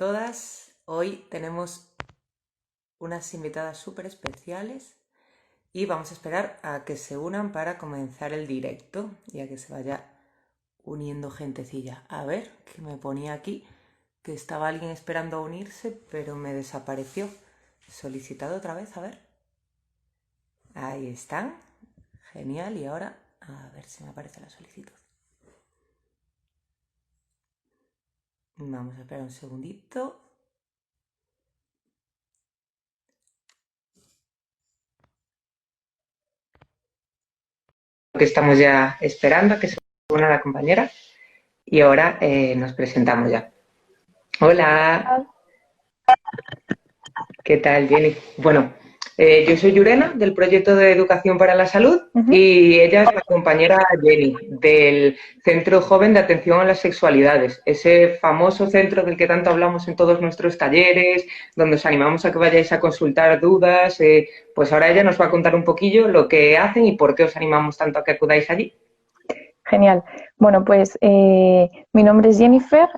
todas. Hoy tenemos unas invitadas súper especiales y vamos a esperar a que se unan para comenzar el directo y a que se vaya uniendo gentecilla. A ver, que me ponía aquí que estaba alguien esperando a unirse, pero me desapareció. Solicitado otra vez, a ver. Ahí están. Genial. Y ahora, a ver si me aparece la solicitud. Vamos a esperar un segundito. Que estamos ya esperando a que se una la compañera y ahora nos presentamos ya. Hola, ¿qué tal, Jenny? Bueno, yo soy Yurena del proyecto de Educación para la Salud y ella es la compañera Jenny del Centro Joven de Atención a las Sexualidades, ese famoso centro del que tanto hablamos en todos nuestros talleres, donde os animamos a que vayáis a consultar dudas. Pues ahora ella nos va a contar un poquillo lo que hacen y por qué os animamos tanto a que acudáis allí. Genial. Bueno, pues mi nombre es Jennifer,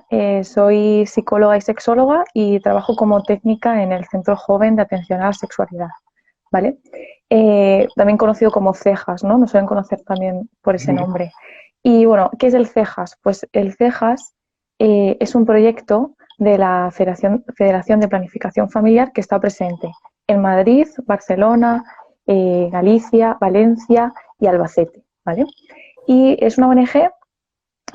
soy psicóloga y sexóloga y trabajo como técnica en el Centro Joven de Atención a la Sexualidad, ¿vale? También conocido como CEJAS, ¿no? Me suelen conocer también por ese nombre. Y bueno, ¿qué es el CEJAS? Pues el CEJAS es un proyecto de la Federación de Planificación Familiar que está presente en Madrid, Barcelona, Galicia, Valencia y Albacete, ¿vale? Y es una ONG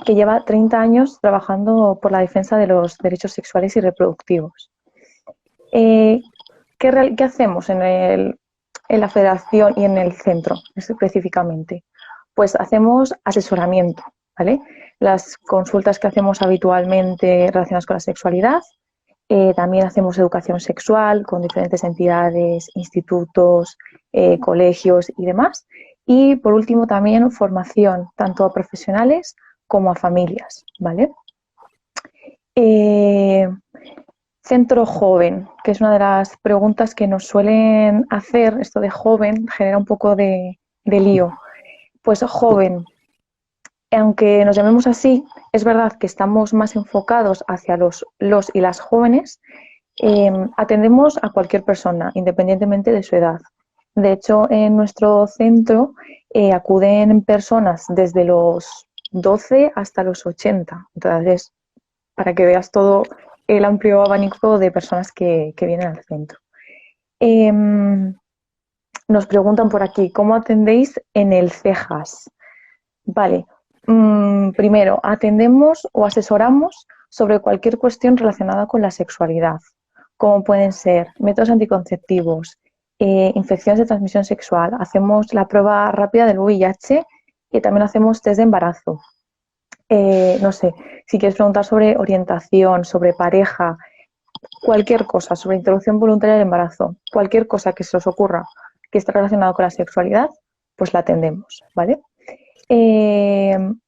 que lleva 30 años trabajando por la defensa de los derechos sexuales y reproductivos. ¿Qué hacemos en la federación y en el centro específicamente? Pues hacemos asesoramiento, ¿vale? Las consultas que hacemos habitualmente relacionadas con la sexualidad. También hacemos educación sexual con diferentes entidades, institutos, colegios y demás. Y por último también formación tanto a profesionales como a familias, ¿vale? Centro joven, que es una de las preguntas que nos suelen hacer. Esto de joven genera un poco de lío. Pues joven, aunque nos llamemos así, es verdad que estamos más enfocados hacia los y las jóvenes. Atendemos a cualquier persona, independientemente de su edad. De hecho, en nuestro centro acuden personas desde los 12 hasta los 80. Entonces, para que veas todo el amplio abanico de personas que vienen al centro. Nos preguntan por aquí, ¿cómo atendéis en el CEJAS? Vale, primero, atendemos o asesoramos sobre cualquier cuestión relacionada con la sexualidad, como pueden ser métodos anticonceptivos, infecciones de transmisión sexual, hacemos la prueba rápida del VIH y también hacemos test de embarazo. No sé, si quieres preguntar sobre orientación, sobre pareja, cualquier cosa, sobre interrupción voluntaria del embarazo, cualquier cosa que se os ocurra que esté relacionada con la sexualidad, pues la atendemos, ¿vale?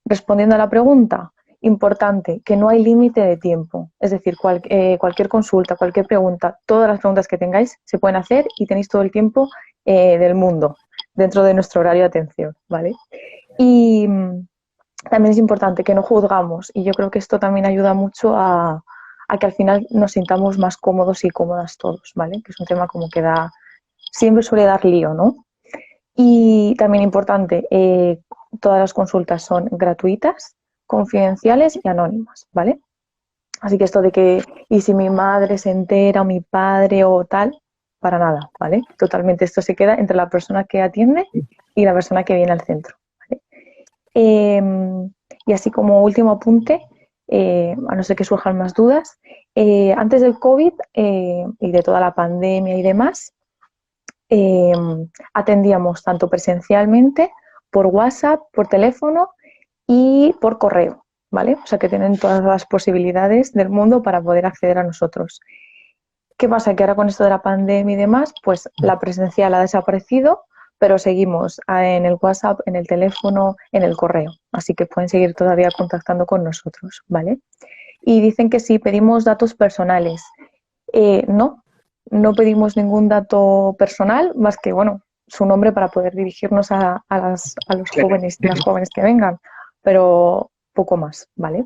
Respondiendo a la pregunta, importante, que no hay límite de tiempo. Es decir, cualquier consulta, cualquier pregunta, todas las preguntas que tengáis se pueden hacer y tenéis todo el tiempo del mundo dentro de nuestro horario de atención, ¿vale? Y también es importante que no juzgamos y yo creo que esto también ayuda mucho a que al final nos sintamos más cómodos y cómodas todos, ¿vale? Que es un tema como que siempre suele dar lío, ¿no? Y también importante, todas las consultas son gratuitas, confidenciales y anónimas, ¿vale? Así que esto de que, y si mi madre se entera o mi padre o tal, para nada, ¿vale? Totalmente esto se queda entre la persona que atiende y la persona que viene al centro, ¿vale? Y así como último apunte, a no ser que surjan más dudas, antes del COVID y de toda la pandemia y demás, atendíamos tanto presencialmente, por WhatsApp, por teléfono y por correo, ¿vale? O sea que tienen todas las posibilidades del mundo para poder acceder a nosotros. ¿Qué pasa? Que ahora con esto de la pandemia y demás, pues la presencial ha desaparecido, pero seguimos en el WhatsApp, en el teléfono, en el correo. Así que pueden seguir todavía contactando con nosotros, ¿vale? Y dicen que si pedimos datos personales. No, no pedimos ningún dato personal, más que, bueno, su nombre para poder dirigirnos a los jóvenes y las jóvenes que vengan, pero poco más, ¿vale?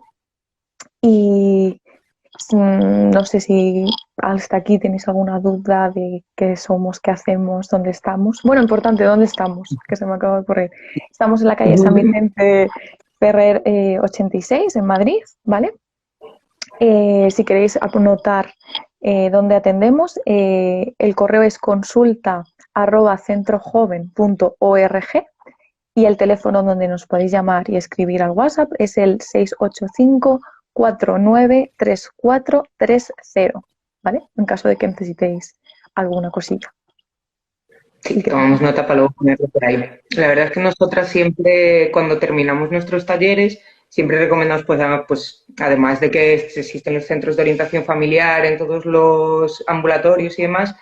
Y No sé si hasta aquí tenéis alguna duda de qué somos, qué hacemos, dónde estamos. Bueno, importante, ¿dónde estamos? Que se me acaba de ocurrir. Estamos en la calle San Vicente Ferrer 86 en Madrid, ¿vale? Si queréis anotar dónde atendemos, el correo es consulta@centrojoven.org y el teléfono donde nos podéis llamar y escribir al WhatsApp es el 685-493430, ¿vale? En caso de que necesitéis alguna cosilla. Sí, tomamos nota para luego ponerlo por ahí. La verdad es que nosotras siempre, cuando terminamos nuestros talleres, siempre recomendamos, pues además de que existen los centros de orientación familiar en todos los ambulatorios y demás,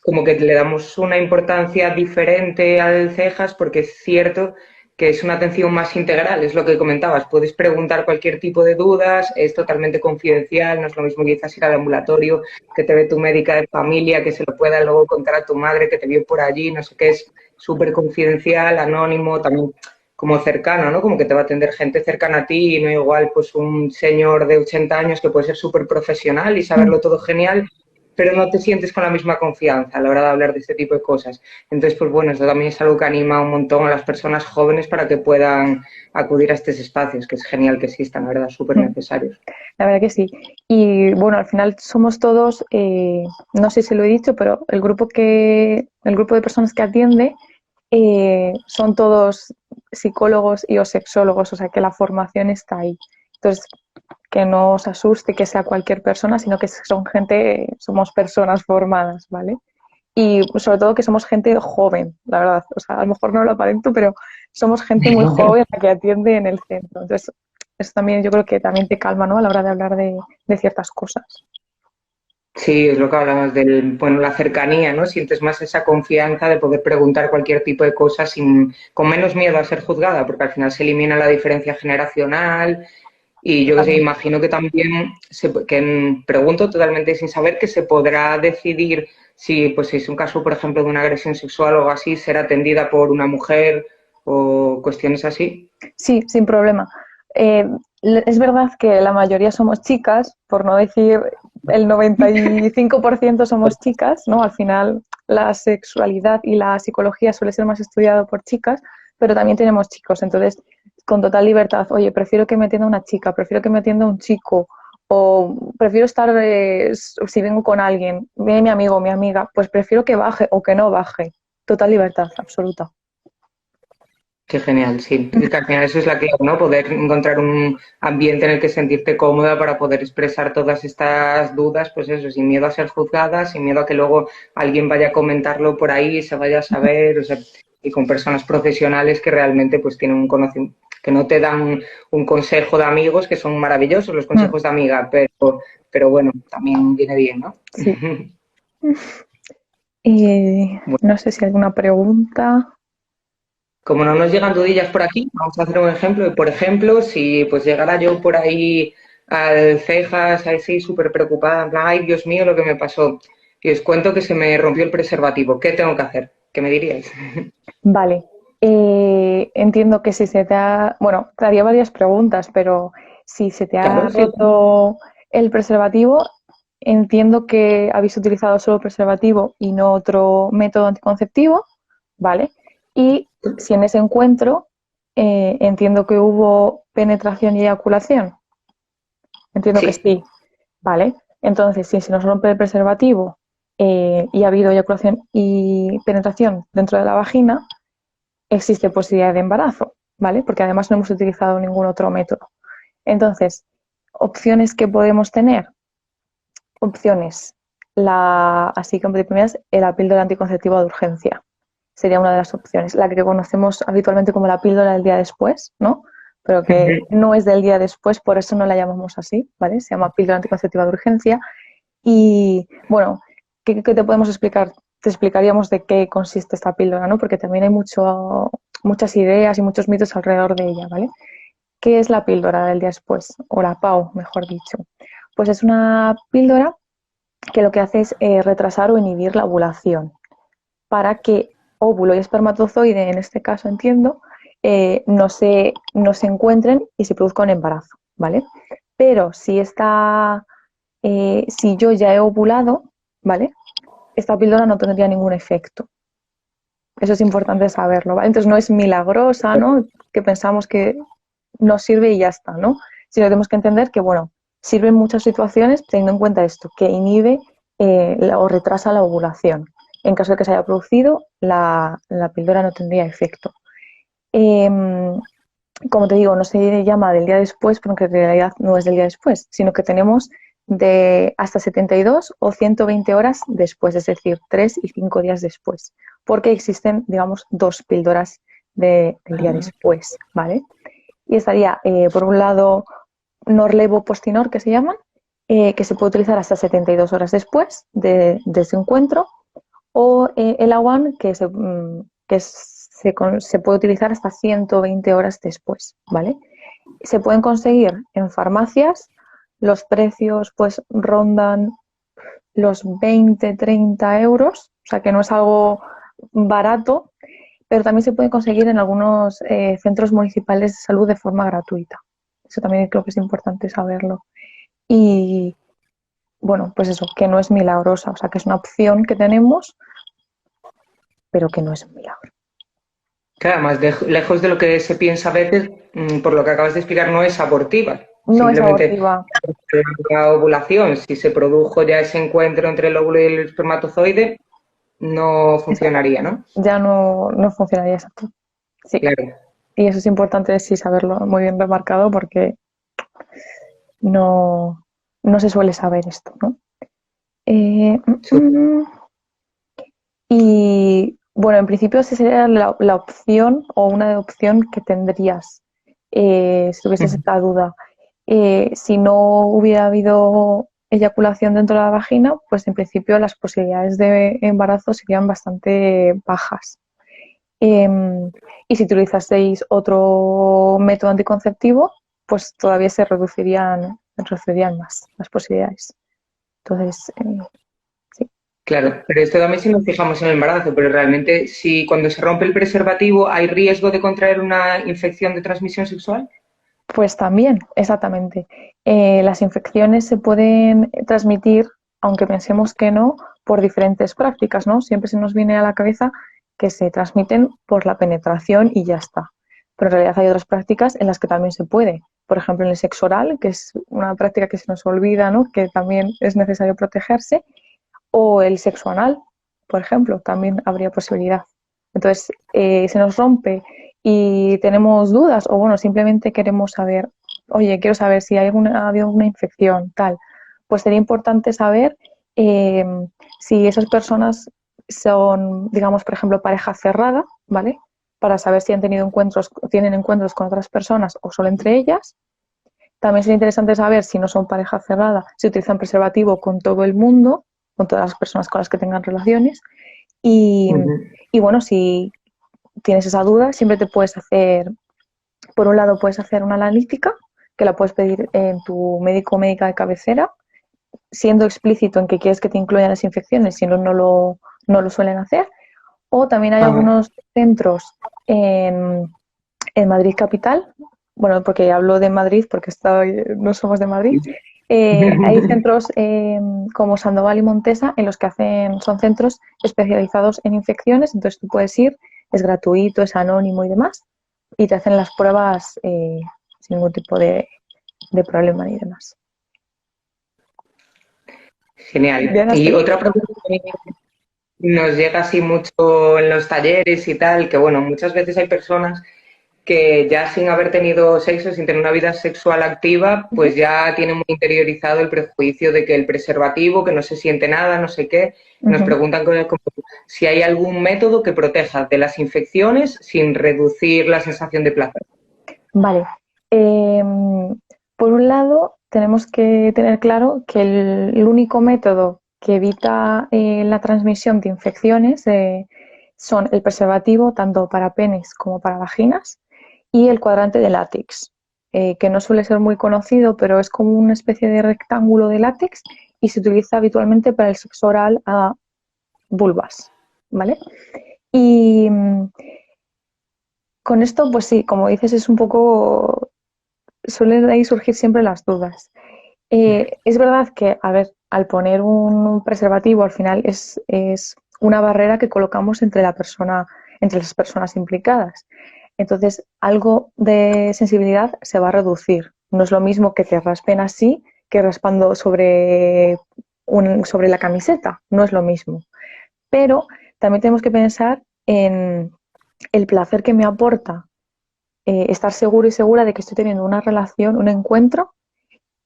como que le damos una importancia diferente al CEJAS porque es cierto que es una atención más integral, es lo que comentabas, puedes preguntar cualquier tipo de dudas, es totalmente confidencial, no es lo mismo quizás ir al ambulatorio, que te ve tu médica de familia, que se lo pueda luego contar a tu madre que te vio por allí, no sé qué, es súper confidencial, anónimo, también como cercano, ¿no? Como que te va a atender gente cercana a ti y no igual pues un señor de 80 años que puede ser súper profesional y saberlo todo genial, pero no te sientes con la misma confianza a la hora de hablar de este tipo de cosas. Entonces, pues bueno, esto también es algo que anima un montón a las personas jóvenes para que puedan acudir a estos espacios, que es genial que existan, la verdad, súper necesarios. La verdad que sí. Y bueno, al final somos todos, no sé si lo he dicho, pero el grupo de personas que atiende son todos psicólogos y o sexólogos, o sea que la formación está ahí. Entonces, que no os asuste que sea cualquier persona, sino que somos personas formadas, ¿vale? Y sobre todo que somos gente joven, la verdad. O sea, a lo mejor no lo aparento, pero somos gente muy joven la que atiende en el centro. Entonces, eso también yo creo que también te calma, ¿no? A la hora de hablar de ciertas cosas. Sí, es lo que hablamos del, bueno, la cercanía, ¿no? Sientes más esa confianza de poder preguntar cualquier tipo de cosas con menos miedo a ser juzgada, porque al final se elimina la diferencia generacional y yo que sé, Totalmente. imagino que también, pregunto totalmente sin saber, que se podrá decidir si, pues, si es un caso, por ejemplo, de una agresión sexual o algo así, ser atendida por una mujer o cuestiones así. Sí, sin problema. Eh, es verdad que la mayoría somos chicas, por no decir el 95% somos chicas, ¿no? Al final la sexualidad y la psicología suele ser más estudiado por chicas, pero también tenemos chicos. Entonces, con total libertad, oye, prefiero que me atienda una chica, prefiero que me atienda un chico, o prefiero estar, si vengo con alguien, viene mi amigo o mi amiga, pues prefiero que baje o que no baje. Total libertad, absoluta. Qué genial, sí. Y que al final eso es la clave, ¿no? Poder encontrar un ambiente en el que sentirte cómoda para poder expresar todas estas dudas, pues eso, sin miedo a ser juzgada, sin miedo a que luego alguien vaya a comentarlo por ahí, se vaya a saber, o sea, y con personas profesionales que realmente pues tienen un conocimiento, que no te dan un consejo de amigos, que son maravillosos los consejos de amiga, pero bueno, también viene bien, ¿no? Sí. Bueno, No sé si alguna pregunta. como no nos llegan dudillas por aquí, vamos a hacer un ejemplo. Por ejemplo, si pues llegara yo por ahí al Cejas, así súper preocupada, en plan, ay, Dios mío, lo que me pasó, y os cuento que se me rompió el preservativo, ¿qué tengo que hacer? ¿Qué me diríais? Vale. Entiendo que si se te ha, bueno, te haría varias preguntas, pero si se te ha Claro, sí. roto el preservativo, entiendo que habéis utilizado solo preservativo y no otro método anticonceptivo, ¿vale? Y si en ese encuentro entiendo que hubo penetración y eyaculación, entiendo que Sí, sí, ¿vale? Entonces, si se nos rompe el preservativo y ha habido eyaculación y penetración dentro de la vagina, existe posibilidad de embarazo, ¿vale? Porque además no hemos utilizado ningún otro método. Entonces, opciones que podemos tener, opciones, así como de primeras, la píldora anticonceptiva de urgencia sería una de las opciones, la que conocemos habitualmente como la píldora del día después, ¿no? Pero que no es del día después, por eso no la llamamos así, ¿vale? Se llama píldora anticonceptiva de urgencia. Y bueno, ¿qué te podemos explicar? Te explicaríamos de qué consiste esta píldora, ¿no? Porque también hay muchas ideas y muchos mitos alrededor de ella, ¿vale? ¿Qué es la píldora del día después? O la PAU, mejor dicho. Pues es una píldora que lo que hace es retrasar o inhibir la ovulación para que óvulo y espermatozoide, en este caso entiendo, no se encuentren y se produzca un embarazo, ¿vale? Pero si esta si yo ya he ovulado, ¿vale? Esta píldora no tendría ningún efecto. Eso es importante saberlo, ¿vale? Entonces no es milagrosa, ¿no? Que pensamos que nos sirve y ya está, ¿no? Sino que tenemos que entender que, bueno, sirve en muchas situaciones teniendo en cuenta esto, que inhibe o retrasa la ovulación. En caso de que se haya producido, la píldora no tendría efecto. Como te digo, no se llama del día después, porque en realidad no es del día después, sino que tenemos de hasta 72 o 120 horas después, es decir, 3 y 5 días después, porque existen, digamos, dos píldoras del día después, ¿vale? Y estaría, por un lado, Norlevo Postinor, que se llaman, que se puede utilizar hasta 72 horas después de ese encuentro, o el Awan, se puede utilizar hasta 120 horas después, ¿vale? Se pueden conseguir en farmacias, los precios pues rondan los 20-30 euros, o sea que no es algo barato, pero también se puede conseguir en algunos centros municipales de salud de forma gratuita. Eso también creo que es importante saberlo. Y bueno, pues eso, que no es milagrosa, o sea que es una opción que tenemos, pero que no es un milagro. Claro, más lejos de lo que se piensa a veces, por lo que acabas de explicar, no es abortiva. No es Simplemente abortiva. la ovulación, si se produjo ya ese encuentro entre el óvulo y el espermatozoide, no funcionaría, ¿no? Ya no funcionaría exacto. Sí. Claro. Y eso es importante sí saberlo muy bien remarcado porque no, no se suele saber esto, ¿no? Eh, y bueno, en principio esa sería la opción o una opción que tendrías si tuvieses esta duda. Si no hubiera habido eyaculación dentro de la vagina, pues en principio las posibilidades de embarazo serían bastante bajas. Y si utilizaseis otro método anticonceptivo, pues todavía se reducirían más las posibilidades. Entonces, sí. Claro, pero esto también si nos fijamos en el embarazo, pero realmente si cuando se rompe el preservativo hay riesgo de contraer una infección de transmisión sexual. Pues también, exactamente. Las infecciones se pueden transmitir, aunque pensemos que no, por diferentes prácticas, ¿no? Siempre se nos viene a la cabeza que se transmiten por la penetración y ya está. Pero en realidad hay otras prácticas en las que también se puede. Por ejemplo, en el sexo oral, que es una práctica que se nos olvida, ¿no? Que también es necesario protegerse, o el sexo anal, por ejemplo, también habría posibilidad. Entonces, se nos rompe y tenemos dudas o bueno, simplemente queremos saber, oye, quiero saber si ha habido alguna infección, tal, pues sería importante saber eh, si esas personas son, digamos, por ejemplo, pareja cerrada, ¿vale? Para saber si han tenido encuentros, tienen encuentros con otras personas o solo entre ellas. También sería interesante saber si no son pareja cerrada, si utilizan preservativo con todo el mundo, con todas las personas con las que tengan relaciones. Y, y bueno, si tienes esa duda, siempre te puedes hacer, por un lado, puedes hacer una analítica, que la puedes pedir en tu médico o médica de cabecera, siendo explícito en que quieres que te incluyan las infecciones, si no, no lo suelen hacer. O también hay algunos centros en Madrid capital, bueno, porque hablo de Madrid porque no somos de Madrid. Hay centros como Sandoval y Montesa en los que son centros especializados en infecciones, entonces tú puedes ir, es gratuito, es anónimo y demás, y te hacen las pruebas sin ningún tipo de problema ni demás. Genial. Bien, hasta Y ahí. otra pregunta que nos llega así mucho en los talleres y tal, que bueno, muchas veces hay personas que ya sin haber tenido sexo, sin tener una vida sexual activa, pues ya tienen muy interiorizado el prejuicio de que el preservativo, que no se siente nada, no sé qué. Nos preguntan como si hay algún método que proteja de las infecciones sin reducir la sensación de placer. Vale. Por un lado, tenemos que tener claro que el único método que evita la transmisión de infecciones son el preservativo, tanto para penes como para vaginas, y el cuadrante de látex, que no suele ser muy conocido, pero es como una especie de rectángulo de látex y se utiliza habitualmente para el sexo oral a vulvas, ¿vale? Y con esto, pues sí, como dices, es un poco suelen ahí surgir siempre las dudas. Es verdad que, a ver, al poner un preservativo al final es una barrera que colocamos entre la persona, entre las personas implicadas. Entonces, algo de sensibilidad se va a reducir. No es lo mismo que te raspen así que raspando sobre la camiseta. No es lo mismo. Pero también tenemos que pensar en el placer que me aporta estar seguro y segura de que estoy teniendo una relación, un encuentro,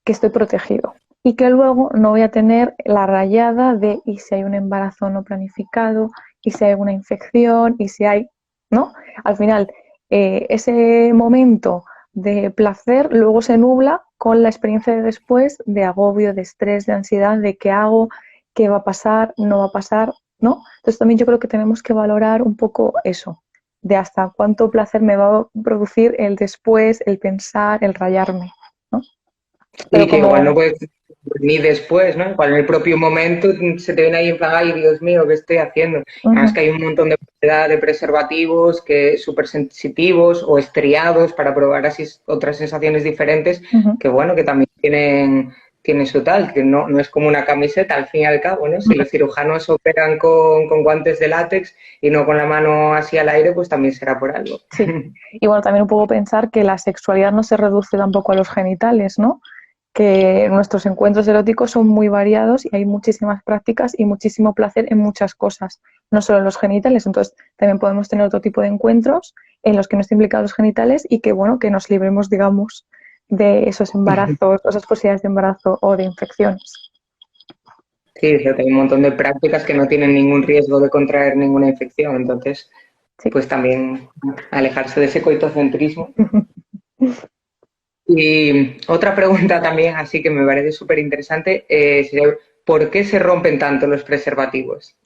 que estoy protegido. Y que luego no voy a tener la rayada de y si hay un embarazo no planificado, y si hay una infección, y si hay, ¿no? Al final, ese momento de placer luego se nubla con la experiencia de después de agobio, de estrés, de ansiedad, de qué hago, qué va a pasar, no va a pasar, ¿no? Entonces también yo creo que tenemos que valorar un poco eso, de hasta cuánto placer me va a producir el después, el pensar, el rayarme, ¿no? Pero Y que igual no como puedes ni después, ¿no? Igual en el propio momento se te viene ahí en plan, ay, Dios mío, ¿qué estoy haciendo? Además uh-huh, que hay un montón de variedad de preservativos que súper sensitivos o estriados para probar así otras sensaciones diferentes, uh-huh, que bueno, que también tienen su tal, que no es como una camiseta al fin y al cabo, ¿no? Si uh-huh, los cirujanos operan con guantes de látex y no con la mano así al aire, pues también será por algo. sí. Y bueno, también un poco pensar que la sexualidad no se reduce tampoco a los genitales, ¿no? Que nuestros encuentros eróticos son muy variados y hay muchísimas prácticas y muchísimo placer en muchas cosas, no solo en los genitales. Entonces, también podemos tener otro tipo de encuentros en los que no estén implicados los genitales y que, bueno, que nos libremos, digamos, de esos embarazos, esas posibilidades de embarazo o de infecciones. Sí, o sea, hay un montón de prácticas que no tienen ningún riesgo de contraer ninguna infección, entonces, Sí. pues también alejarse de ese coitocentrismo. Y otra pregunta también, así que me parece súper interesante, sería, ¿por qué se rompen tanto los preservativos?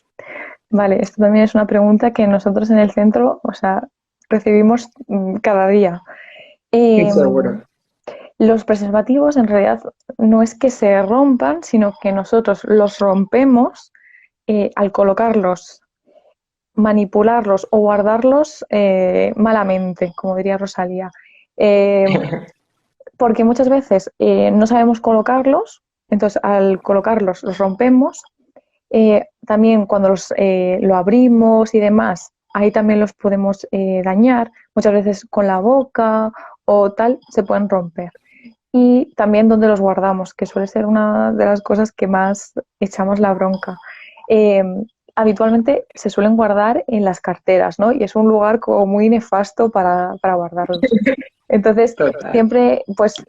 Vale, esto también es una pregunta que nosotros en el centro, o sea, recibimos cada día. Eh, Seguro. los preservativos en realidad no es que se rompan, sino que nosotros los rompemos al colocarlos, manipularlos o guardarlos malamente, como diría Rosalía. Eh, porque muchas veces no sabemos colocarlos, entonces al colocarlos los rompemos. También cuando lo abrimos y demás, ahí también los podemos dañar, muchas veces con la boca o tal, se pueden romper. Y también donde los guardamos, que suele ser una de las cosas que más echamos la bronca. Eh, habitualmente se suelen guardar en las carteras, ¿no? Y es un lugar como muy nefasto para guardarlos. Entonces, Total. siempre pues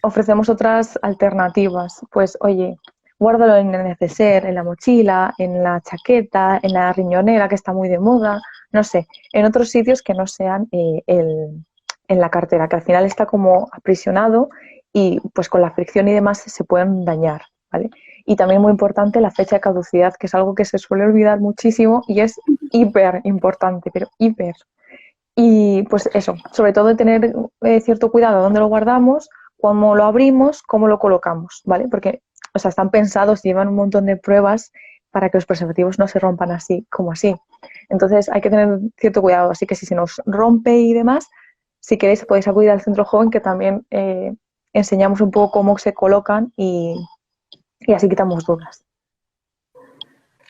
ofrecemos otras alternativas. Pues, oye, guárdalo en el neceser, en la mochila, en la chaqueta, en la riñonera, que está muy de moda, no sé, en otros sitios que no sean en la cartera, que al final está como aprisionado y pues con la fricción y demás se pueden dañar, ¿vale? Y también muy importante la fecha de caducidad, que es algo que se suele olvidar muchísimo y es hiper importante, pero hiper. Y pues eso, sobre todo tener cierto cuidado dónde lo guardamos, cómo lo abrimos, cómo lo colocamos, ¿vale? Porque, o sea, están pensados, llevan un montón de pruebas para que los preservativos no se rompan así como así. Entonces hay que tener cierto cuidado, así que si se nos rompe y demás, si queréis podéis acudir al centro joven que también enseñamos un poco cómo se colocan y así quitamos dudas.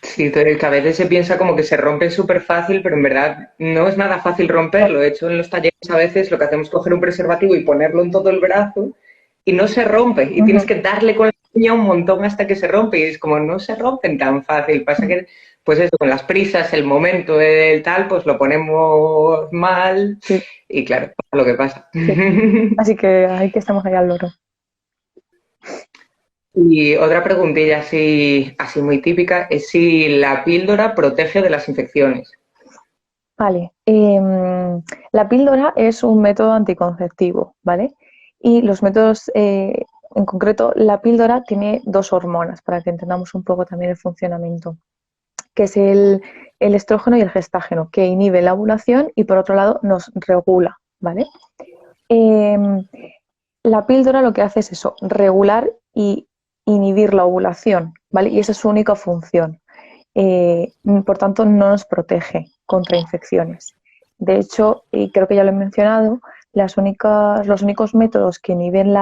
Sí, que a veces se piensa como que se rompe súper fácil, pero en verdad no es nada fácil romperlo. De hecho, en los talleres a veces lo que hacemos es coger un preservativo y ponerlo en todo el brazo y no se rompe. Y tienes que darle con la uña un montón hasta que se rompe. Y es como, no se rompen tan fácil. Pasa que, pues eso, con las prisas, el momento, el tal, pues lo ponemos mal Sí, y claro, pasa lo que pasa. sí. Así que hay que estamos ahí al loro. Y otra preguntilla así muy típica es si la píldora protege de las infecciones. Vale, la píldora es un método anticonceptivo, ¿vale? Y los métodos, en concreto, la píldora tiene dos hormonas, para que entendamos un poco también el funcionamiento, que es el estrógeno y el gestágeno, que inhibe la ovulación y por otro lado nos regula, ¿vale? Em, la píldora lo que hace es eso, regular y inhibir la ovulación, ¿vale? Y esa es su única función. Por tanto, no nos protege contra infecciones. De hecho, y creo que ya lo he mencionado, los únicos métodos que inhiben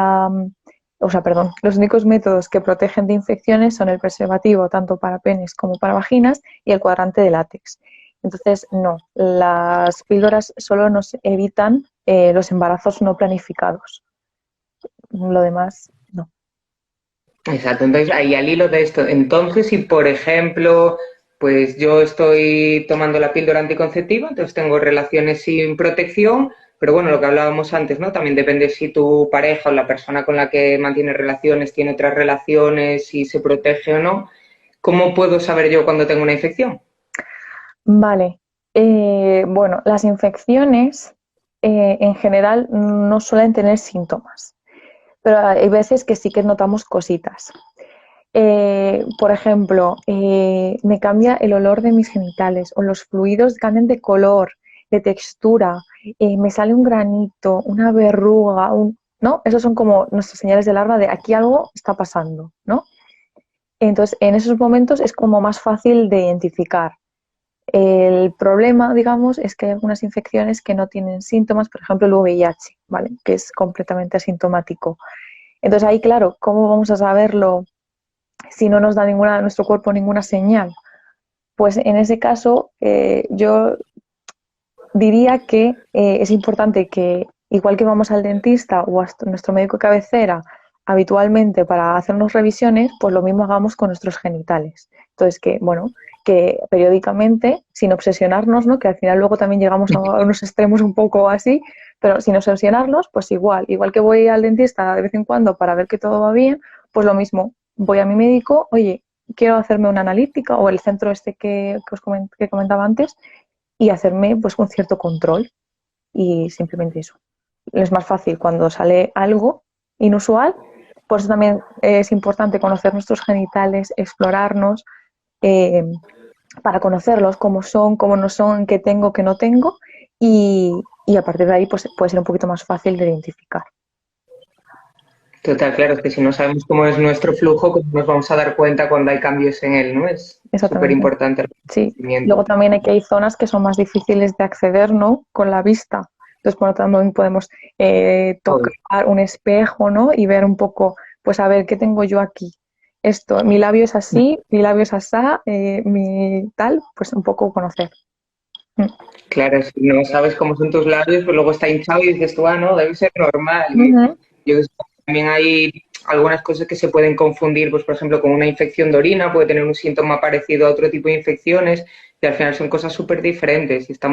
o sea, perdón, los únicos métodos que protegen de infecciones son el preservativo tanto para penes como para vaginas y el cuadrante de látex. Entonces, no, las píldoras solo nos evitan los embarazos no planificados. Lo demás, no. Exacto, entonces ahí al hilo de esto, entonces si por ejemplo, pues yo estoy tomando la píldora anticonceptiva, entonces tengo relaciones sin protección, pero bueno, lo que hablábamos antes, ¿no? También depende si tu pareja o la persona con la que mantienes relaciones tiene otras relaciones, si se protege o no. ¿Cómo puedo saber yo cuando tengo una infección? Vale, bueno, las infecciones en general no suelen tener síntomas, pero hay veces que sí que notamos cositas. Por ejemplo, me cambia el olor de mis genitales o los fluidos cambian de color, de textura, me sale un granito, una verruga, ¿no? Esos son como nuestras señales de alarma de aquí algo está pasando, ¿no? Entonces, en esos momentos es como más fácil de identificar. El problema, digamos, es que hay algunas infecciones que no tienen síntomas, por ejemplo el VIH, ¿vale? Que es completamente asintomático. Entonces ahí, claro, ¿cómo vamos a saberlo si no nos da nuestro cuerpo ninguna señal? Pues en ese caso yo diría que es importante que, igual que vamos al dentista o a nuestro médico de cabecera habitualmente para hacernos revisiones, pues lo mismo hagamos con nuestros genitales. Entonces, que, bueno, que periódicamente, sin obsesionarnos, ¿no? Que al final luego también llegamos a unos extremos un poco así, pero sin obsesionarnos, pues igual que voy al dentista de vez en cuando para ver que todo va bien, pues lo mismo, voy a mi médico, oye, quiero hacerme una analítica o el centro este que comentaba antes, y hacerme pues un cierto control y simplemente eso. Es más fácil cuando sale algo inusual, por eso también es importante conocer nuestros genitales, explorarnos, eh, para conocerlos, cómo son, cómo no son, qué tengo, qué no tengo, y a partir de ahí pues, puede ser un poquito más fácil de identificar. Total, claro, es que si no sabemos cómo es nuestro flujo, ¿cómo nos vamos a dar cuenta cuando hay cambios en él, ¿no? Es súper Exactamente. importante el Sí. conocimiento. Luego también hay que hay zonas que son más difíciles de acceder, ¿no? Con la vista. Entonces, bueno, también podemos tocar un espejo, ¿no? Y ver un poco, pues a ver, ¿qué tengo yo aquí? Esto, mi labio es así, mi labio es asá, mi tal, pues un poco conocer. Mm. Claro, si no sabes cómo son tus labios, pues luego está hinchado y dices tú, ah, no, debe ser normal. Y Ujú. yo creo que también hay algunas cosas que se pueden confundir, pues por ejemplo, con una infección de orina, puede tener un síntoma parecido a otro tipo de infecciones, y al final son cosas súper diferentes. Y está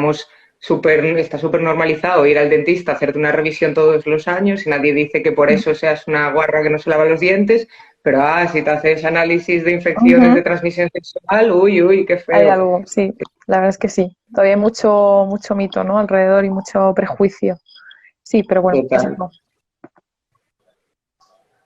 súper normalizado ir al dentista, hacerte una revisión todos los años, y nadie dice que por eso seas una guarra que no se lava los dientes, pero si te haces análisis de infecciones de Ujú. transmisión sexual, uy, uy, qué Hay feo. algo, sí, la verdad es que sí. Todavía hay mucho mito, ¿no? Alrededor y mucho prejuicio. Sí, pero bueno, es Total. eso.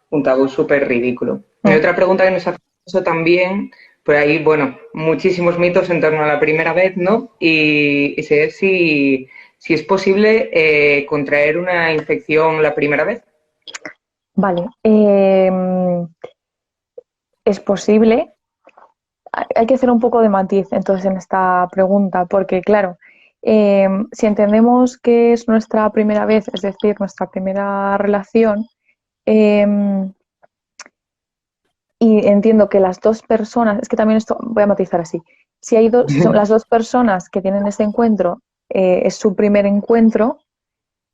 Un tabú súper ridículo. Y Mm. otra pregunta que nos hace eso también, por ahí, bueno, muchísimos mitos en torno a la primera vez, ¿no? Y sé si es posible contraer una infección la primera vez. Vale. Es posible. Hay que hacer un poco de matiz entonces en esta pregunta, porque claro, si entendemos que es nuestra primera vez, es decir, nuestra primera relación, eh, y entiendo que las dos personas, es que también esto voy a matizar así, si son las dos personas que tienen ese encuentro, es su primer encuentro,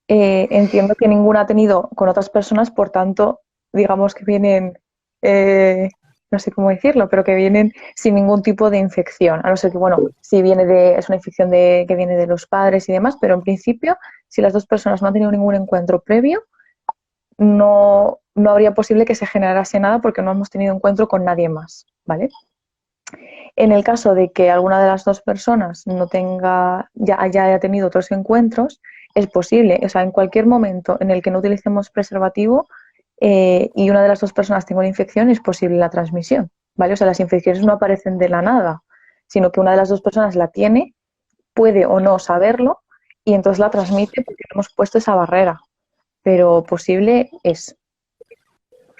entiendo que ninguna ha tenido con otras personas, por tanto, digamos que vienen, no sé cómo decirlo, pero que vienen sin ningún tipo de infección, a no ser que, bueno, si es una infección que viene de los padres y demás, pero en principio, si las dos personas no han tenido ningún encuentro previo, no habría posible que se generase nada porque no hemos tenido encuentro con nadie más, ¿vale? En el caso de que alguna de las dos personas no haya tenido otros encuentros, es posible, o sea, en cualquier momento en el que no utilicemos preservativo y una de las dos personas tenga una infección, es posible la transmisión, ¿vale? O sea, las infecciones no aparecen de la nada, sino que una de las dos personas la tiene, puede o no saberlo, y entonces la transmite porque hemos puesto esa barrera, pero posible es.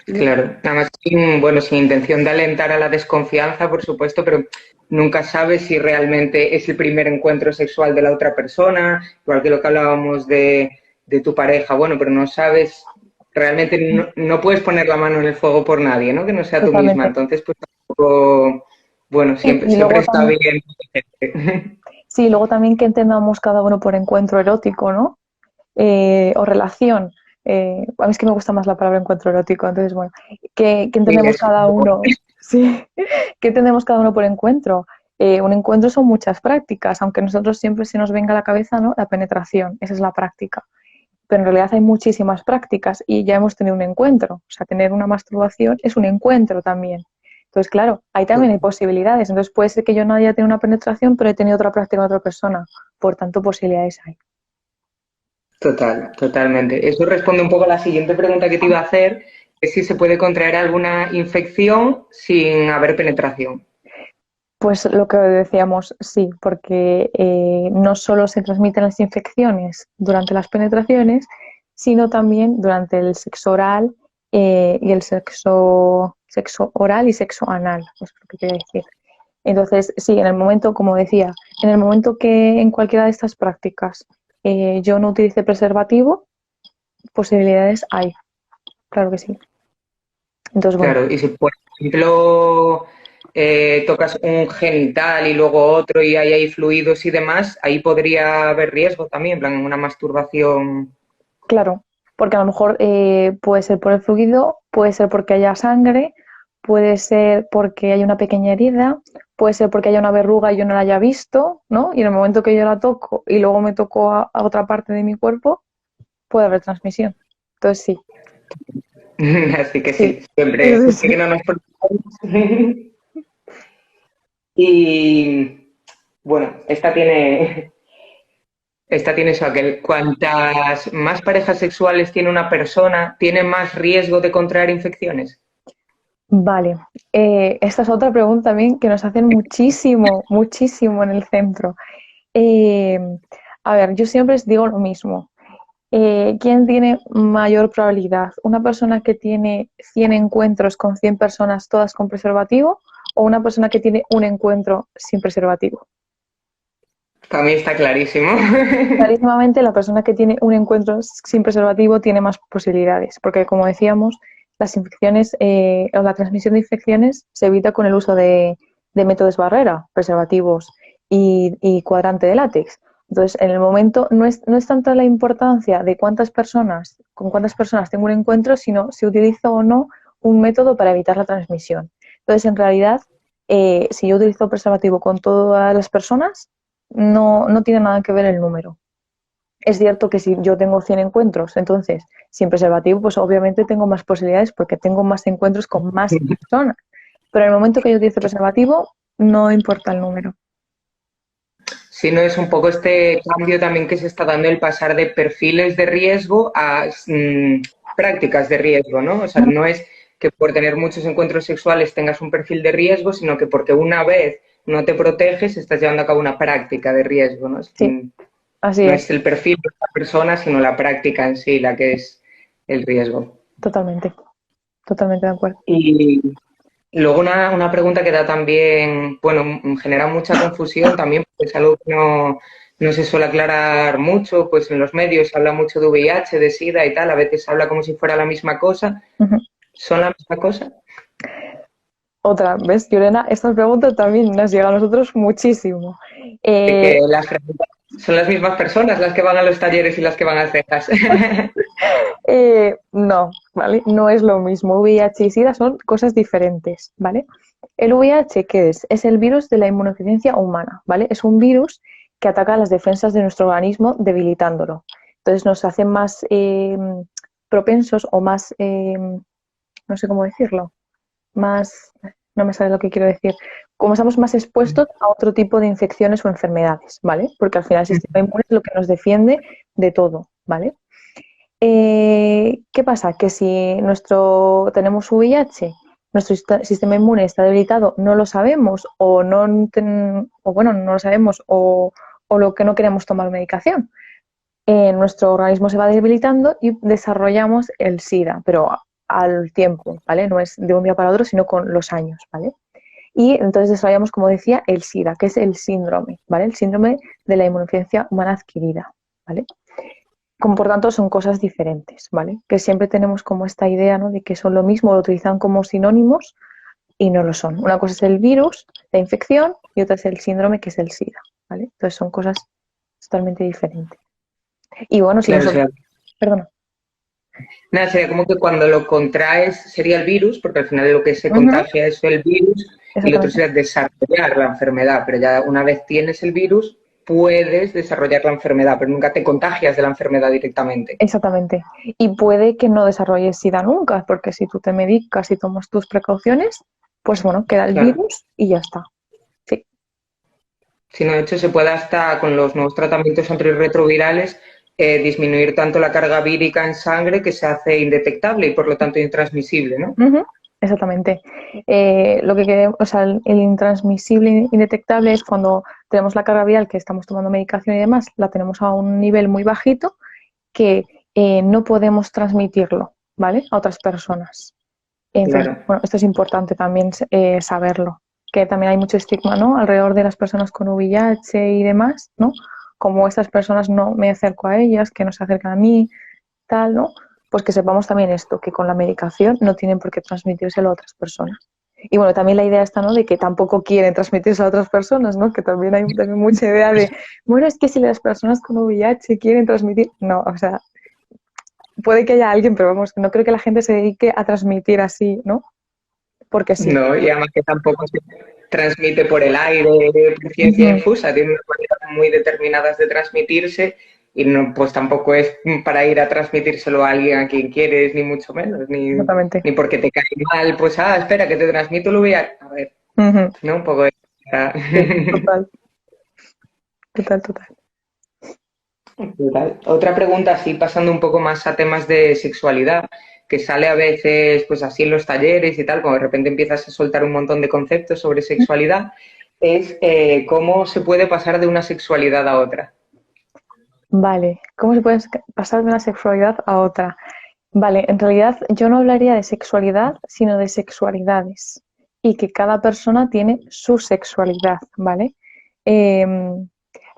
Claro, además, sin intención de alentar a la desconfianza, por supuesto, pero nunca sabes si realmente es el primer encuentro sexual de la otra persona, igual que lo que hablábamos de tu pareja, bueno, pero no sabes realmente no puedes poner la mano en el fuego por nadie, ¿no? Que no sea tú misma. Totalmente. Entonces, pues tampoco, bueno, Sí, siempre, y siempre luego está también, bien. sí, luego también que entendamos cada uno por encuentro erótico, ¿no? O relación. A mí es que me gusta más la palabra encuentro erótico, entonces, bueno, que Sí, entendemos es cada uno, sí, que entendemos cada uno por encuentro. Un encuentro son muchas prácticas, aunque nosotros siempre se nos venga a la cabeza, ¿no? La penetración, esa es la práctica. Pero en realidad hay muchísimas prácticas y ya hemos tenido un encuentro. O sea, tener una masturbación es un encuentro también. Entonces, claro, ahí también hay posibilidades. Entonces, puede ser que yo no haya tenido una penetración, pero he tenido otra práctica con otra persona. Por tanto, posibilidades hay. totalmente. Eso responde un poco a la siguiente pregunta que te iba a hacer, que es si se puede contraer alguna infección sin haber penetración. Pues lo que decíamos, sí, porque no solo se transmiten las infecciones durante las penetraciones, sino también durante el sexo oral y el sexo oral y sexo anal, es lo que quiero decir. Entonces, sí, en el momento, como decía, en el momento que en cualquiera de estas prácticas yo no utilice preservativo, posibilidades hay, claro que sí. Entonces, bueno, Claro, y si por ejemplo tocas un genital y luego otro y ahí hay fluidos y demás, ahí podría haber riesgo también, en plan, en una masturbación. claro, porque a lo mejor puede ser por el fluido, puede ser porque haya sangre, puede ser porque hay una pequeña herida, puede ser porque haya una verruga y yo no la haya visto, ¿no? Y en el momento que yo la toco y luego me toco a otra parte de mi cuerpo, puede haber transmisión. Entonces sí, Así que sí, sí, siempre, sí, siempre sí. que no nos preocupemos. Y bueno, esta tiene eso, que cuantas más parejas sexuales tiene una persona, tiene más riesgo de contraer infecciones. Vale, esta es otra pregunta también que nos hacen muchísimo, muchísimo en el centro. Eh, a ver, yo siempre les digo lo mismo. ¿Quién tiene mayor probabilidad? ¿Una persona que tiene 100 encuentros con 100 personas todas con preservativo o una persona que tiene un encuentro sin preservativo? Para mí está clarísimo. Clarísimamente la persona que tiene un encuentro sin preservativo tiene más posibilidades, porque como decíamos, las infecciones o la transmisión de infecciones se evita con el uso de métodos barrera, preservativos y cuadrante de látex. Entonces, en el momento no es tanto la importancia de con cuántas personas tengo un encuentro, sino si utilizo o no un método para evitar la transmisión. Entonces, en realidad, si yo utilizo preservativo con todas las personas, no tiene nada que ver el número. Es cierto que si yo tengo 100 encuentros, entonces sin preservativo, pues obviamente tengo más posibilidades porque tengo más encuentros con más personas. Pero en el momento que yo utilice preservativo, no importa el número. Si no es un poco este cambio también que se está dando el pasar de perfiles de riesgo a prácticas de riesgo, ¿no? O sea, no es que por tener muchos encuentros sexuales tengas un perfil de riesgo, sino que porque una vez no te proteges, estás llevando a cabo una práctica de riesgo, ¿no? Sí, así No es, es el perfil de la persona, sino la práctica en sí la que es el riesgo. totalmente, totalmente de acuerdo. Y luego una pregunta que da también, bueno, genera mucha confusión también, porque es algo que no se suele aclarar mucho, pues en los medios se habla mucho de VIH, de SIDA y tal, a veces se habla como si fuera la misma cosa. Ujú. ¿Son la misma cosa? Otra vez, Llorena, estas preguntas también nos llegan a nosotros muchísimo. De Eh, que son las mismas personas las que van a los talleres y las que van a cejas. no, ¿vale? No es lo mismo. VIH y SIDA son cosas diferentes, ¿vale? El VIH, ¿qué es? Es el virus de la inmunodeficiencia humana, ¿vale? Es un virus que ataca las defensas de nuestro organismo debilitándolo. Entonces nos hace más propensos o más, no sé cómo decirlo, más, no me sale lo que quiero decir, como estamos más expuestos a otro tipo de infecciones o enfermedades, ¿vale? Porque al final el sistema inmune es lo que nos defiende de todo, ¿vale? ¿Qué pasa? Que si tenemos VIH, nuestro sistema inmune está debilitado, no lo sabemos o bueno, no lo sabemos o lo que no queremos tomar medicación. Nuestro organismo se va debilitando y desarrollamos el SIDA, pero al tiempo, ¿vale? No es de un día para otro, sino con los años, ¿vale? Y entonces desarrollamos, como decía, el SIDA, que es el síndrome, ¿vale? El síndrome de la inmunodeficiencia humana adquirida, ¿vale? como por tanto son cosas diferentes, ¿vale? Que siempre tenemos como esta idea, ¿no? De que son lo mismo, lo utilizan como sinónimos y no lo son. Una cosa es el virus, la infección, y otra es el síndrome, que es el SIDA, ¿vale? Entonces son cosas totalmente diferentes. Y bueno, si Claro, o nosotros... sea, Perdona. nada, sería como que cuando lo contraes sería el virus, porque al final lo que se Ujú, contagia es el virus, y lo otro exactamente. sería desarrollar la enfermedad, pero ya una vez tienes el virus, puedes desarrollar la enfermedad, pero nunca te contagias de la enfermedad directamente. Exactamente. Y puede que no desarrolles SIDA nunca, porque si tú te medicas y tomas tus precauciones, pues bueno, queda el Claro. virus y ya está. Sí, Si no, de hecho, se puede hasta con los nuevos tratamientos antirretrovirales disminuir tanto la carga vírica en sangre que se hace indetectable y por lo tanto intransmisible, ¿no? ujú, exactamente. Lo que queremos, o sea, el intransmisible indetectable es cuando tenemos la carga viral, que estamos tomando medicación y demás, la tenemos a un nivel muy bajito que no podemos transmitirlo, ¿vale? A otras personas. Entonces, Claro. bueno, esto es importante también saberlo, que también hay mucho estigma, ¿no? Alrededor de las personas con VIH y demás, ¿no? Como estas personas no me acerco a ellas, que no se acercan a mí, tal, ¿no? Pues que sepamos también esto, que con la medicación no tienen por qué transmitírselo a otras personas. Y bueno, también la idea está, ¿no? De que tampoco quieren transmitirse a otras personas, ¿no? Que también hay también mucha idea de, bueno, es que si las personas con VIH quieren transmitir, no, o sea, puede que haya alguien, pero vamos, no creo que la gente se dedique a transmitir así, ¿no? Porque sí. No, y además que tampoco se transmite por el aire, por ciencia Ujú, infusa, tiene unas maneras muy determinadas de transmitirse y no, pues tampoco es para ir a transmitírselo a alguien a quien quieres, ni mucho menos, exactamente. ni porque te cae mal, pues, espera, que te transmito el VIH. A ver, Ujú, ¿no? Un poco de... sí, total, total, total. Total. Otra pregunta, así pasando un poco más a temas de sexualidad, que sale a veces, pues así en los talleres y tal, cuando de repente empiezas a soltar un montón de conceptos sobre sexualidad, es cómo se puede pasar de una sexualidad a otra. Vale, ¿cómo se puede pasar de una sexualidad a otra? Vale, en realidad yo no hablaría de sexualidad, sino de sexualidades y que cada persona tiene su sexualidad, ¿vale?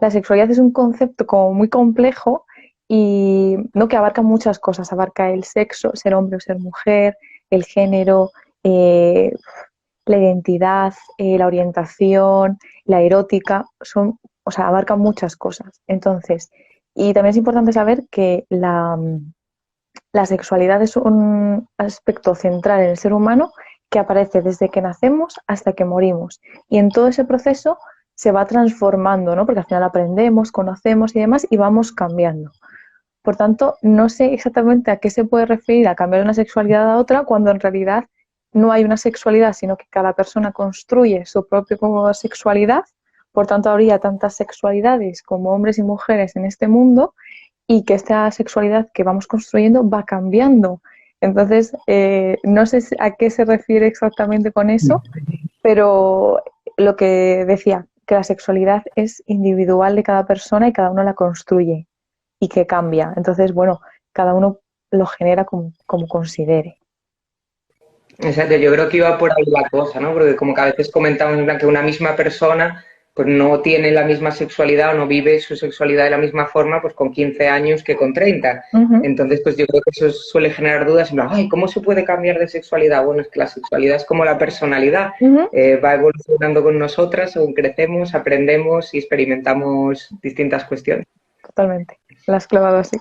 La sexualidad es un concepto como muy complejo y no que abarca muchas cosas, abarca el sexo, ser hombre o ser mujer, el género, eh, la identidad, la orientación, la erótica, son, o sea, abarcan muchas cosas. Entonces, y también es importante saber que la sexualidad es un aspecto central en el ser humano que aparece desde que nacemos hasta que morimos. Y en todo ese proceso se va transformando, ¿no? Porque al final aprendemos, conocemos y demás y vamos cambiando. Por tanto, no sé exactamente a qué se puede referir a cambiar una sexualidad a otra cuando en realidad no hay una sexualidad, sino que cada persona construye su propia sexualidad. Por tanto, habría tantas sexualidades como hombres y mujeres en este mundo y que esta sexualidad que vamos construyendo va cambiando. Entonces, no sé a qué se refiere exactamente con eso, pero lo que decía, que la sexualidad es individual de cada persona y cada uno la construye y que cambia. Entonces, bueno, cada uno lo genera como considere. Exacto, yo creo que iba por ahí la cosa, ¿no? Porque como que a veces comentamos en plan que una misma persona pues no tiene la misma sexualidad o no vive su sexualidad de la misma forma pues con 15 años que con 30. Ujú, Entonces, pues yo creo que eso suele generar dudas. Ay, ¿cómo se puede cambiar de sexualidad? Bueno, es que la sexualidad es como la personalidad. ujú, Va evolucionando con nosotras según crecemos, aprendemos y experimentamos distintas cuestiones. totalmente. La has clavado así.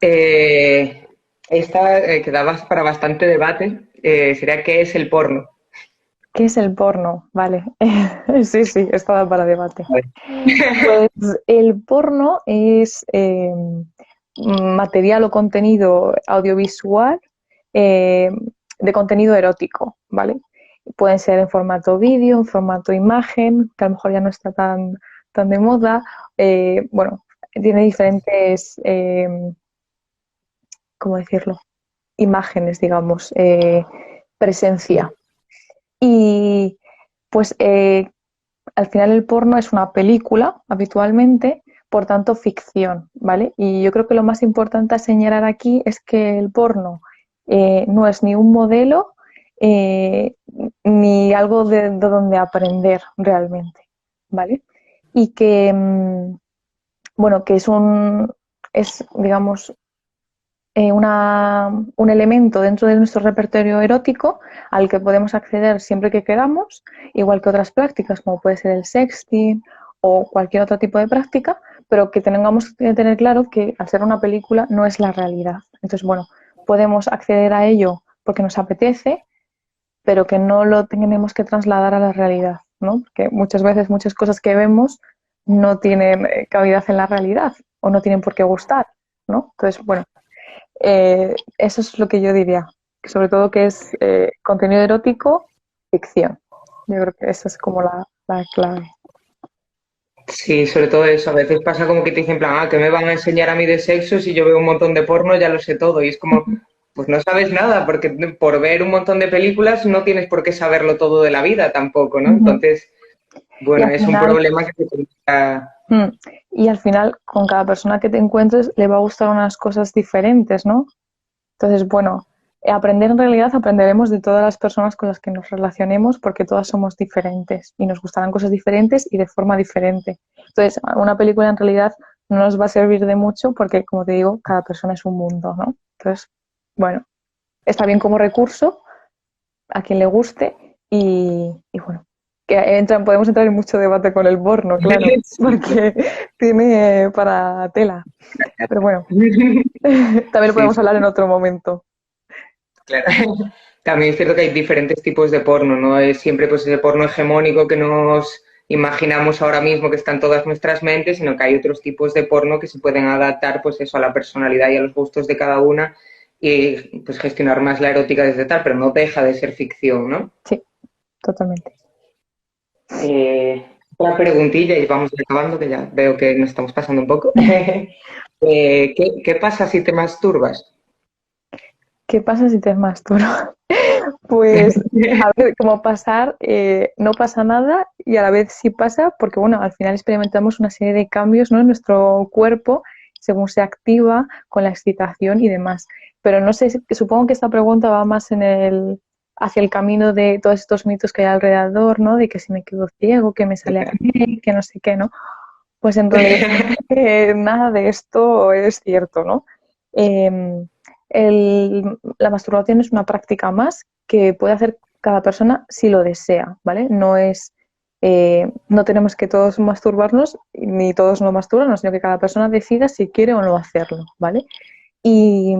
Eh, esta que daba para bastante debate sería ¿qué es el porno? ¿Qué es el porno? Vale. Sí, sí, estaba para debate. A ver. Pues el porno es material o contenido audiovisual eh, de contenido erótico, ¿vale? Pueden ser en formato vídeo, en formato imagen, que a lo mejor ya no está tan de moda. Bueno, tiene diferentes, ¿cómo decirlo? Imágenes, digamos, presencia. Y pues al final el porno es una película habitualmente, por tanto ficción, ¿vale? Y yo creo que lo más importante a señalar aquí es que el porno no es ni un modelo eh, ni algo de donde aprender realmente, ¿vale? Y que bueno, que digamos, un elemento dentro de nuestro repertorio erótico al que podemos acceder siempre que queramos, igual que otras prácticas como puede ser el sexting o cualquier otro tipo de práctica, pero que tengamos que tener claro que al ser una película no es la realidad. Entonces, bueno, podemos acceder a ello porque nos apetece, pero que no lo tenemos que trasladar a la realidad, ¿no? Porque muchas veces muchas cosas que vemos no tienen cabida en la realidad o no tienen por qué gustar, ¿no? Entonces, bueno, eso es lo que yo diría, sobre todo que es contenido erótico, ficción. Yo creo que esa es como la clave. Sí, sobre todo eso. A veces pasa como que te dicen, en plan, ¿qué me van a enseñar a mí de sexo si yo veo un montón de porno, ya lo sé todo? Y es como, pues no sabes nada, porque por ver un montón de películas no tienes por qué saberlo todo de la vida tampoco, ¿no? Ujú. Entonces, Y bueno, al es un final, problema que se tendrá. mm, y al final, con cada persona que te encuentres, le va a gustar unas cosas diferentes, ¿no? Entonces, bueno, aprender en realidad aprenderemos de todas las personas con las que nos relacionemos porque todas somos diferentes y nos gustarán cosas diferentes y de forma diferente. Entonces, una película en realidad no nos va a servir de mucho porque, como te digo, cada persona es un mundo, ¿no? Entonces, bueno, está bien como recurso a quien le guste y bueno, podemos entrar en mucho debate con el porno, claro, porque tiene para tela. Pero bueno, también lo Sí, podemos sí, hablar en otro momento. claro. También es cierto que hay diferentes tipos de porno, no es siempre pues ese porno hegemónico que nos imaginamos ahora mismo que está en todas nuestras mentes, sino que hay otros tipos de porno que se pueden adaptar pues eso a la personalidad y a los gustos de cada una y pues gestionar más la erótica desde tal, pero no deja de ser ficción, ¿no? Sí, totalmente. Otra preguntilla y vamos acabando, que ya veo que nos estamos pasando un poco. ¿Qué pasa si te masturbas? ¿Qué pasa si te masturbas? Pues, a ver, como pasar, no pasa nada y a la vez sí pasa, porque bueno, al final experimentamos una serie de cambios, ¿no? En nuestro cuerpo según se activa con la excitación y demás. Pero no sé, supongo que esta pregunta va más hacia el camino de todos estos mitos que hay alrededor, ¿no? De que si me quedo ciego, que me sale acné, que no sé qué, ¿no? Pues en realidad nada de esto es cierto, ¿no? Em, la masturbación es una práctica más que puede hacer cada persona si lo desea, ¿vale? No tenemos que todos masturbarnos ni todos no masturbarnos, sino que cada persona decida si quiere o no hacerlo, ¿vale? Y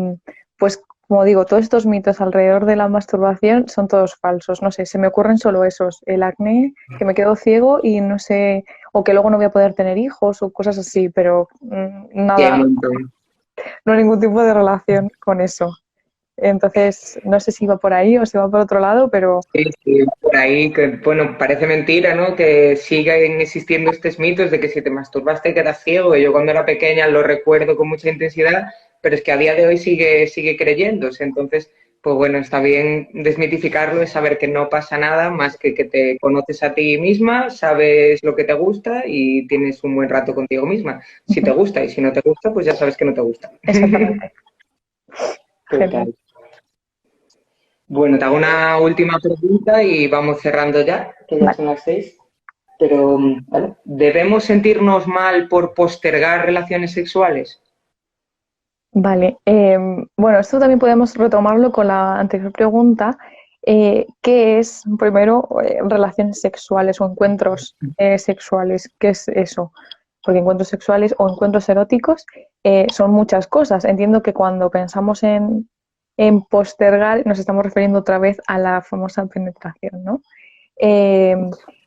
pues, como digo, todos estos mitos alrededor de la masturbación son todos falsos. No sé, se me ocurren solo esos, el acné, que me quedo ciego y no sé, o que luego no voy a poder tener hijos o cosas así, pero Sí, hay un nada, montón. no hay ningún tipo de relación con eso. Entonces, no sé si va por ahí o si va por otro lado, pero Sí, sí, por ahí, que bueno, parece mentira, ¿no? Que siguen existiendo estos mitos de que si te masturbas te quedas ciego. Y yo cuando era pequeña lo recuerdo con mucha intensidad, pero es que a día de hoy sigue creyéndose. Entonces, pues bueno, está bien desmitificarlo y saber que no pasa nada más que te conoces a ti misma, sabes lo que te gusta y tienes un buen rato contigo misma. Si te gusta y si no te gusta, pues ya sabes que no te gusta. exactamente. Genial. Total. Bueno, te hago una última pregunta y vamos cerrando ya, que ya Vale. son las 6. Pero, ¿vale? ¿Debemos sentirnos mal por postergar relaciones sexuales? Vale, bueno, esto también podemos retomarlo con la anterior pregunta. ¿Qué es, primero, relaciones sexuales o encuentros sexuales? ¿Qué es eso? Porque encuentros sexuales o encuentros eróticos son muchas cosas. Entiendo que cuando pensamos en postergar nos estamos refiriendo otra vez a la famosa penetración, ¿no? Eh,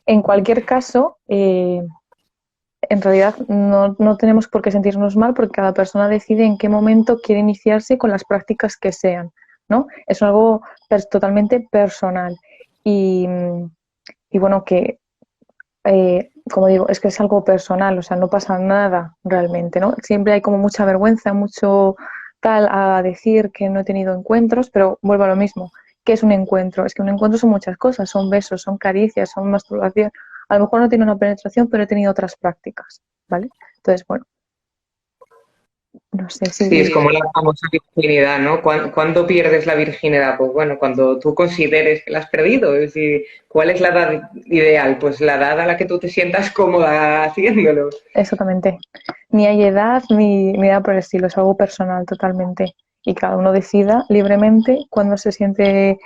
en cualquier caso, en realidad no tenemos por qué sentirnos mal porque cada persona decide en qué momento quiere iniciarse con las prácticas que sean, ¿no? Es algo totalmente personal y, y bueno, como digo, es que es algo personal, o sea, no pasa nada realmente, ¿no? Siempre hay como mucha vergüenza, mucho tal a decir que no he tenido encuentros, pero vuelvo a lo mismo. ¿Qué es un encuentro? Es que un encuentro son muchas cosas, son besos, son caricias, son masturbación. A lo mejor no tiene una penetración, pero he tenido otras prácticas, ¿vale? Entonces, bueno, No sé Sí, es si... como la famosa virginidad, ¿no? ¿Cuándo pierdes la virginidad? Pues bueno, cuando tú consideres que la has perdido. Es decir, ¿cuál es la edad ideal? Pues la edad a la que tú te sientas cómoda haciéndolo. Exactamente. Ni hay edad ni nada por el estilo, es algo personal totalmente. Y cada uno decida libremente cuando se siente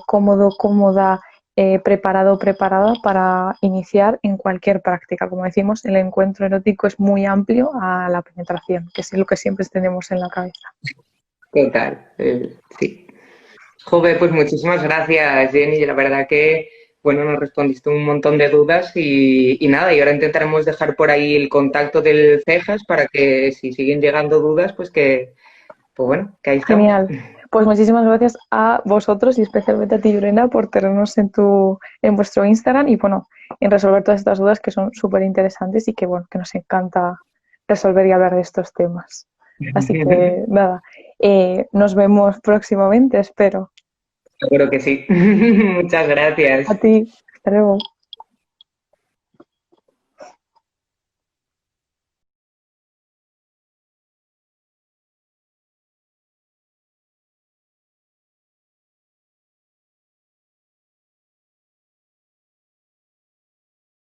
cómodo, cómoda, preparado o preparada para iniciar en cualquier práctica. Como decimos, el encuentro erótico es muy amplio a la penetración, que es lo que siempre tenemos en la cabeza. Total, sí. Joder, pues muchísimas gracias, Jenny. La verdad que, bueno, nos respondiste un montón de dudas y nada, y ahora intentaremos dejar por ahí el contacto del Cejas para que si siguen llegando dudas, pues bueno, que ahí estamos. Genial. Pues muchísimas gracias a vosotros y especialmente a ti, Lorena, por tenernos en vuestro Instagram y bueno, en resolver todas estas dudas que son súper interesantes y que bueno, que nos encanta resolver y hablar de estos temas. Así que nada, nos vemos próximamente, espero. Seguro que sí. Muchas gracias. A ti, hasta luego.